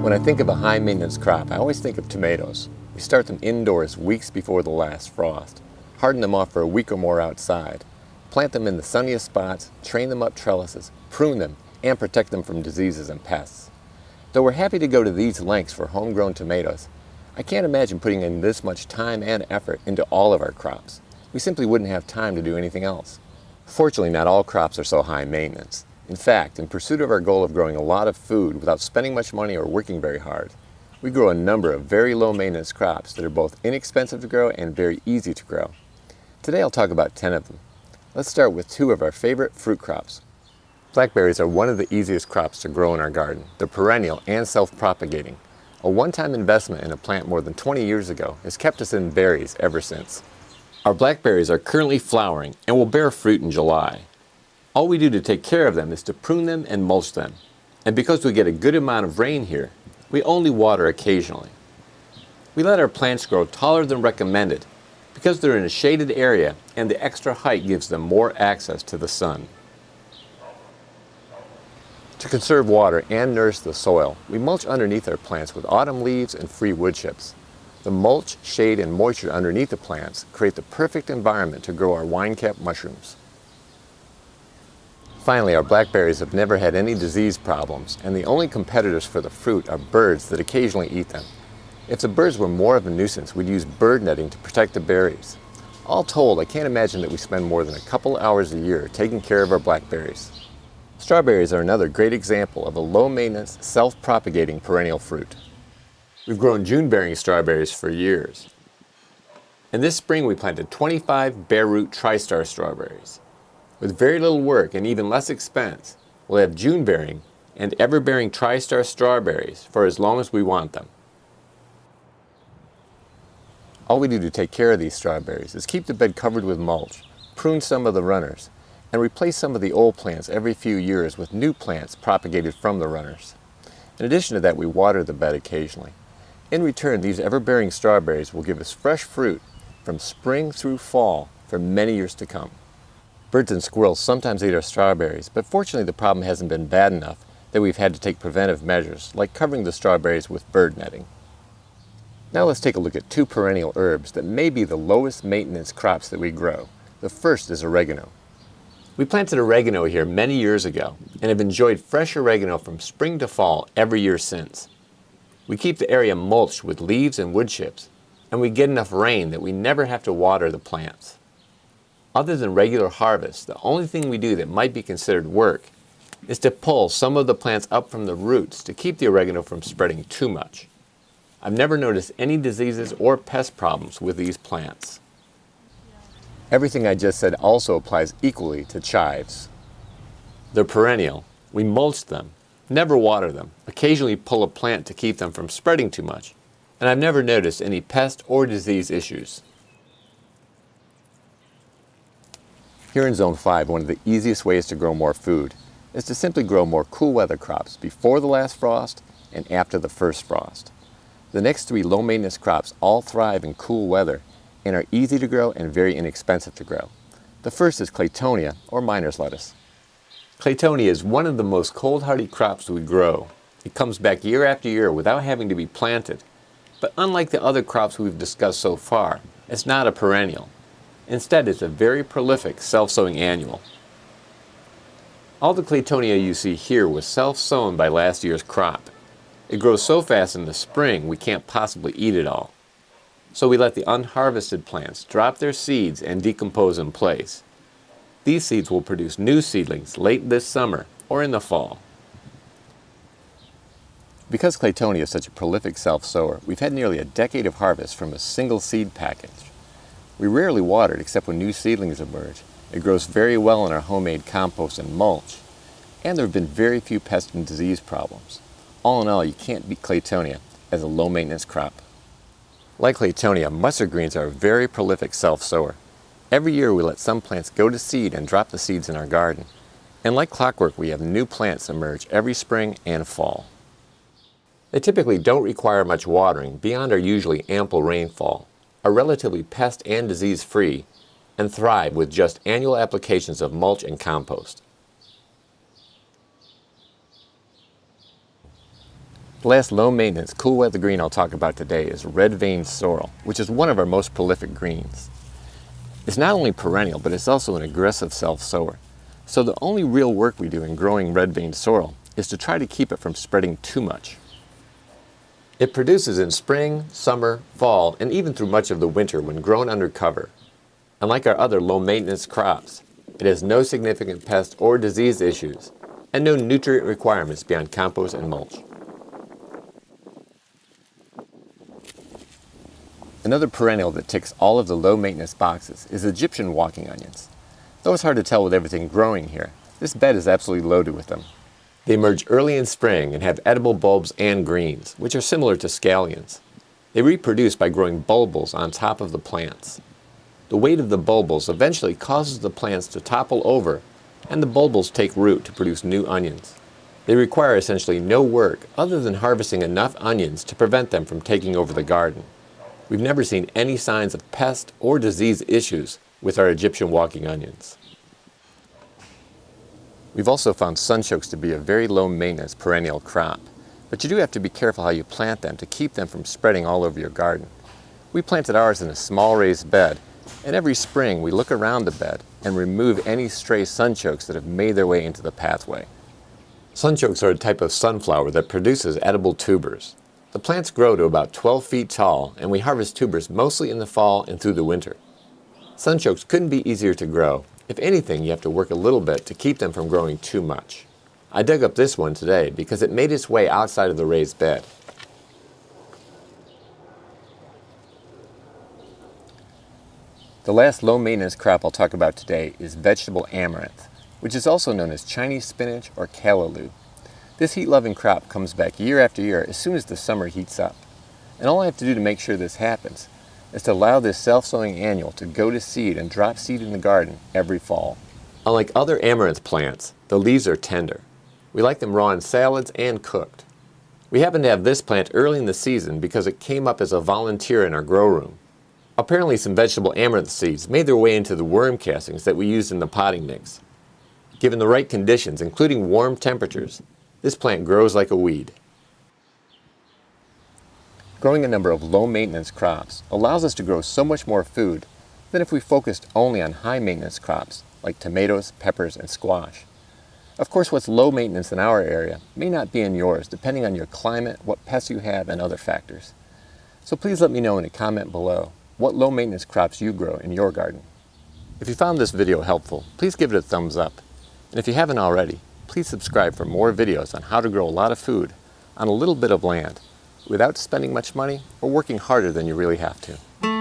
When I think of a high maintenance crop, I always think of tomatoes. We start them indoors weeks before the last frost, harden them off for a week or more outside, plant them in the sunniest spots, train them up trellises, prune them, and protect them from diseases and pests. Though we're happy to go to these lengths for homegrown tomatoes, I can't imagine putting in this much time and effort into all of our crops. We simply wouldn't have time to do anything else. Fortunately, not all crops are so high maintenance. In fact, in pursuit of our goal of growing a lot of food without spending much money or working very hard, we grow a number of very low maintenance crops that are both inexpensive to grow and very easy to grow. Today I'll talk about 10 of them. Let's start with 2 of our favorite fruit crops. Blackberries are one of the easiest crops to grow in our garden. They're perennial and self-propagating. A one-time investment in a plant more than 20 years ago has kept us in berries ever since. Our blackberries are currently flowering and will bear fruit in July. All we do to take care of them is to prune them and mulch them. And because we get a good amount of rain here, we only water occasionally. We let our plants grow taller than recommended because they're in a shaded area and the extra height gives them more access to the sun. To conserve water and nourish the soil, we mulch underneath our plants with autumn leaves and free wood chips. The mulch, shade, and moisture underneath the plants create the perfect environment to grow our wine-cap mushrooms. Finally, our blackberries have never had any disease problems, and the only competitors for the fruit are birds that occasionally eat them. If the birds were more of a nuisance, we'd use bird netting to protect the berries. All told, I can't imagine that we spend more than a couple hours a year taking care of our blackberries. Strawberries are another great example of a low-maintenance, self-propagating perennial fruit. We've grown June-bearing strawberries for years. And this spring we planted 25 bare-root TriStar strawberries. With very little work and even less expense, we'll have June-bearing and ever-bearing TriStar strawberries for as long as we want them. All we do to take care of these strawberries is keep the bed covered with mulch, prune some of the runners, and replace some of the old plants every few years with new plants propagated from the runners. In addition to that, we water the bed occasionally. In return, these ever-bearing strawberries will give us fresh fruit from spring through fall for many years to come. Birds and squirrels sometimes eat our strawberries, but fortunately the problem hasn't been bad enough that we've had to take preventive measures, like covering the strawberries with bird netting. Now let's take a look at 2 perennial herbs that may be the lowest maintenance crops that we grow. The first is oregano. We planted oregano here many years ago and have enjoyed fresh oregano from spring to fall every year since. We keep the area mulched with leaves and wood chips, and we get enough rain that we never have to water the plants. Other than regular harvest, the only thing we do that might be considered work is to pull some of the plants up from the roots to keep the oregano from spreading too much. I've never noticed any diseases or pest problems with these plants. Everything I just said also applies equally to chives. They're perennial. We mulch them, never water them, occasionally pull a plant to keep them from spreading too much, and I've never noticed any pest or disease issues. Here in Zone 5, one of the easiest ways to grow more food is to simply grow more cool weather crops before the last frost and after the first frost. The next 3 low maintenance crops all thrive in cool weather and are easy to grow and very inexpensive to grow. The first is Claytonia, or miner's lettuce. Claytonia is one of the most cold hardy crops we grow. It comes back year after year without having to be planted. But unlike the other crops we've discussed so far, it's not a perennial. Instead, it's a very prolific self-sowing annual. All the Claytonia you see here was self-sown by last year's crop. It grows so fast in the spring we can't possibly eat it all. So we let the unharvested plants drop their seeds and decompose in place. These seeds will produce new seedlings late this summer or in the fall. Because Claytonia is such a prolific self-sower, we've had nearly a decade of harvest from a single seed package. We rarely water it except when new seedlings emerge. It grows very well in our homemade compost and mulch, and there have been very few pest and disease problems. All in all, you can't beat Claytonia as a low-maintenance crop. Like Claytonia, mustard greens are a very prolific self-sower. Every year we let some plants go to seed and drop the seeds in our garden. And like clockwork, we have new plants emerge every spring and fall. They typically don't require much watering beyond our usually ample rainfall, are relatively pest and disease free, and thrive with just annual applications of mulch and compost. The last low maintenance, cool weather green I'll talk about today is red vein sorrel, which is one of our most prolific greens. It's not only perennial, but it's also an aggressive self-sower. So the only real work we do in growing red vein sorrel is to try to keep it from spreading too much. It produces in spring, summer, fall, and even through much of the winter when grown under cover. Unlike our other low maintenance crops, it has no significant pest or disease issues and no nutrient requirements beyond compost and mulch. Another perennial that ticks all of the low maintenance boxes is Egyptian walking onions. Though it's hard to tell with everything growing here, this bed is absolutely loaded with them. They emerge early in spring and have edible bulbs and greens, which are similar to scallions. They reproduce by growing bulbils on top of the plants. The weight of the bulbils eventually causes the plants to topple over, and the bulbils take root to produce new onions. They require essentially no work other than harvesting enough onions to prevent them from taking over the garden. We've never seen any signs of pest or disease issues with our Egyptian walking onions. We've also found sunchokes to be a very low maintenance perennial crop, but you do have to be careful how you plant them to keep them from spreading all over your garden. We planted ours in a small raised bed, and every spring we look around the bed and remove any stray sunchokes that have made their way into the pathway. Sunchokes are a type of sunflower that produces edible tubers. The plants grow to about 12 feet tall, and we harvest tubers mostly in the fall and through the winter. Sunchokes couldn't be easier to grow. If anything, you have to work a little bit to keep them from growing too much. I dug up this one today because it made its way outside of the raised bed. The last low maintenance crop I'll talk about today is vegetable amaranth, which is also known as Chinese spinach or callaloo. This heat-loving crop comes back year after year as soon as the summer heats up. And all I have to do to make sure this happens is to allow this self-sowing annual to go to seed and drop seed in the garden every fall. Unlike other amaranth plants, the leaves are tender. We like them raw in salads and cooked. We happen to have this plant early in the season because it came up as a volunteer in our grow room. Apparently some vegetable amaranth seeds made their way into the worm castings that we used in the potting mix. Given the right conditions, including warm temperatures, this plant grows like a weed. Growing a number of low-maintenance crops allows us to grow so much more food than if we focused only on high-maintenance crops like tomatoes, peppers, and squash. Of course, what's low maintenance in our area may not be in yours, depending on your climate, what pests you have, and other factors. So please let me know in a comment below what low-maintenance crops you grow in your garden. If you found this video helpful, please give it a thumbs up. And if you haven't already, please subscribe for more videos on how to grow a lot of food on a little bit of land without spending much money or working harder than you really have to.